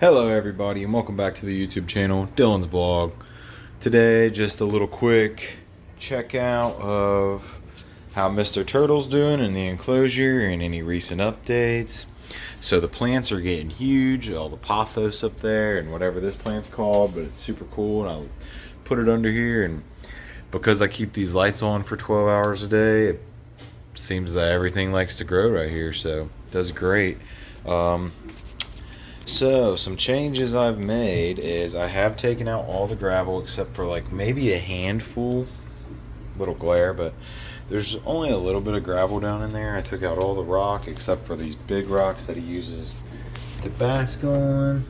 Hello everybody and welcome back to the YouTube channel, Dylan's Vlog. Today, just a little quick check out of how Mr. Turtle's doing in the enclosure and any recent updates. So the plants are getting huge, all the pothos up there and whatever this plant's called, but it's super cool, and I'll put it under here, and because I keep these lights on for 12 hours a day, it seems that everything likes to grow right here, so it does great. So, some changes I've made is I have taken out all the gravel except for like maybe a handful, little glare, but there's only a little bit of gravel down in there. I took out all the rock except for these big rocks that he uses to bask on.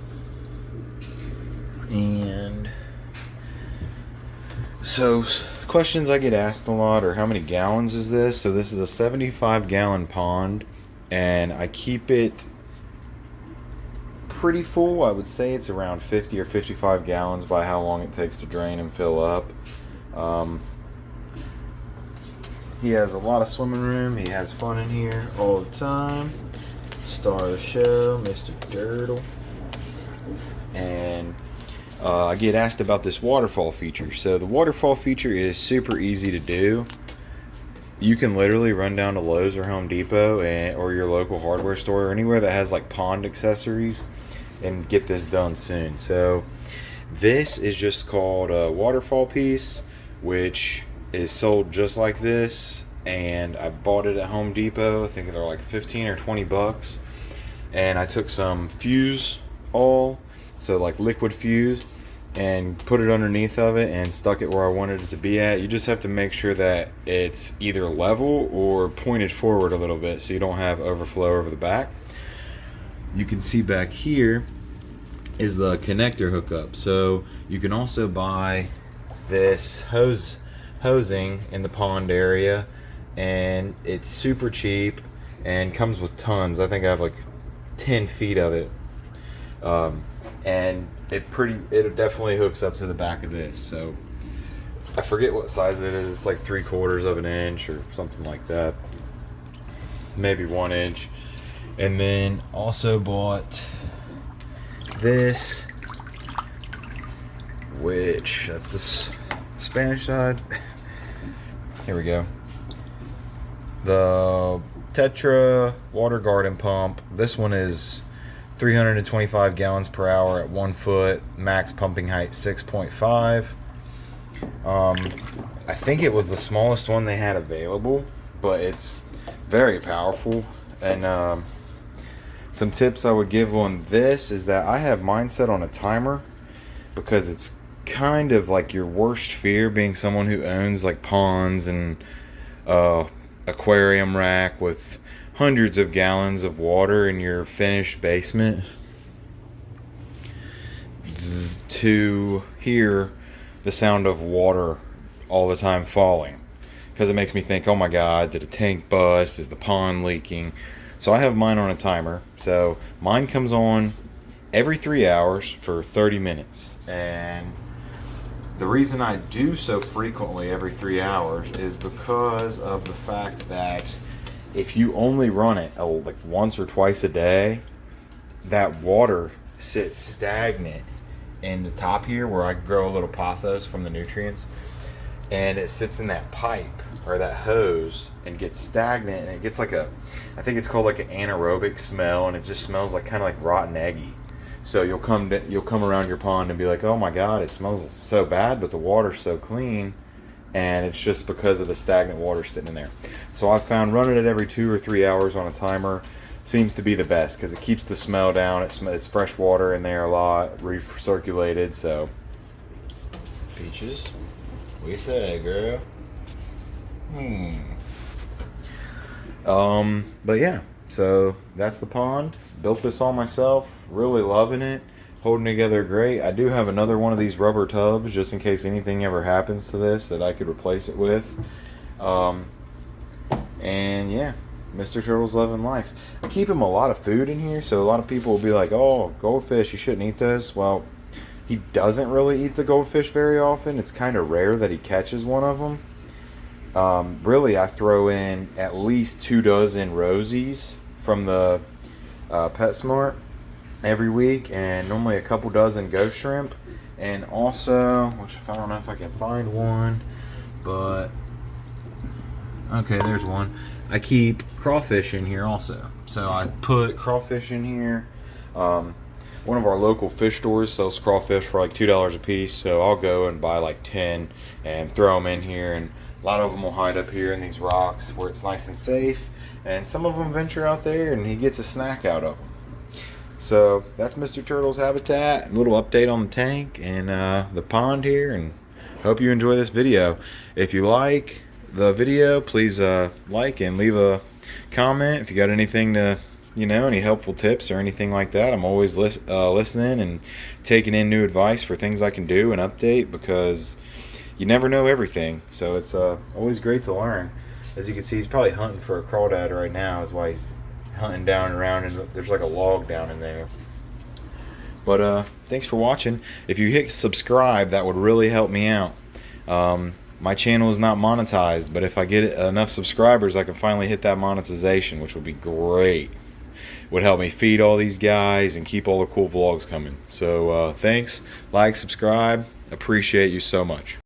And so, questions I get asked a lot are how many gallons is this? So this is a 75-gallon pond, and I keep it pretty full. I would say it's around 50 or 55 gallons by how long it takes to drain and fill up. He has a lot of swimming room. He has fun in here all the time. Star of the show, Mr. Turtle. And I get asked about this waterfall feature. So the waterfall feature is super easy to do. You can literally run down to Lowe's or Home Depot or your local hardware store or anywhere that has like pond accessories and get this done soon. So this is just called a Waterfall Piece, which is sold just like this, and I bought it at Home Depot. I think they're like 15 or 20 bucks. And I took some fuse oil, so like liquid fuse, and put it underneath of it and stuck it where I wanted it to be at. You just have to make sure that it's either level or pointed forward a little bit so you don't have overflow over the back. You can see back here is the connector hookup. So you can also buy this hosing in the pond area, and it's super cheap and comes with tons. I think I have like 10 feet of it. And it definitely hooks up to the back of this. So I forget what size it is. It's like 3/4 of an inch or something like that, maybe 1 inch. And then also bought this, which that's the Spanish side. Here we go. The Tetra water garden pump. This one is 325 gallons per hour at 1 foot, max pumping height 6.5. I think it was the smallest one they had available, but it's very powerful. And some tips I would give on this is that I have mine set on a timer, because it's kind of like your worst fear, being someone who owns like ponds and aquarium rack with hundreds of gallons of water in your finished basement, to hear the sound of water all the time falling, because it makes me think, oh my god, did a tank bust, is the pond leaking? So I have mine on a timer. So mine comes on every 3 hours for 30 minutes, and the reason I do so frequently every 3 hours is because of the fact that if you only run it like once or twice a day, that water sits stagnant in the top here where I grow a little pothos from the nutrients, and it sits in that pipe or that hose and gets stagnant, and it gets like I think it's called like an anaerobic smell, and it just smells like kind of like rotten eggy. So you'll come around your pond and be like, oh my god, it smells so bad, but the water's so clean. And it's just because of the stagnant water sitting in there. So I've found running it every 2 or 3 hours on a timer seems to be the best, because it keeps the smell down. It's fresh water in there a lot, recirculated. So peaches, we say, girl. But yeah, so that's the pond. Built this all myself. Really loving it. Holding together great. I do have another one of these rubber tubs just in case anything ever happens to this that I could replace it with. And yeah, Mr. Turtle's loving life. I keep him a lot of food in here, so a lot of people will be like, oh, goldfish, you shouldn't eat this. Well, he doesn't really eat the goldfish very often. It's kind of rare that he catches one of them. Really, I throw in at least 2 dozen Rosies from the PetSmart, every week, and normally a couple dozen ghost shrimp, and also, which I don't know if I can find one, but okay, there's one. I keep crawfish in here also, so I put crawfish in here. One of our local fish stores sells crawfish for like $2 a piece, so I'll go and buy like 10 and throw them in here, and a lot of them will hide up here in these rocks where it's nice and safe, and some of them venture out there and he gets a snack out of them. So that's Mr. Turtle's habitat, a little update on the tank and the pond here, and hope you enjoy this video. If you like the video, please like and leave a comment if you got anything to, any helpful tips or anything like that. I'm always listening and taking in new advice for things I can do and update, because you never know everything, so it's always great to learn. As you can see, he's probably hunting for a crawdad right now, is why he's hunting down and around, and there's like a log down in there. But thanks for watching. If you hit subscribe, that would really help me out. My channel is not monetized, but if I get enough subscribers, I can finally hit that monetization, which would be great. Would help me feed all these guys and keep all the cool vlogs coming. So thanks, like, subscribe, appreciate you so much.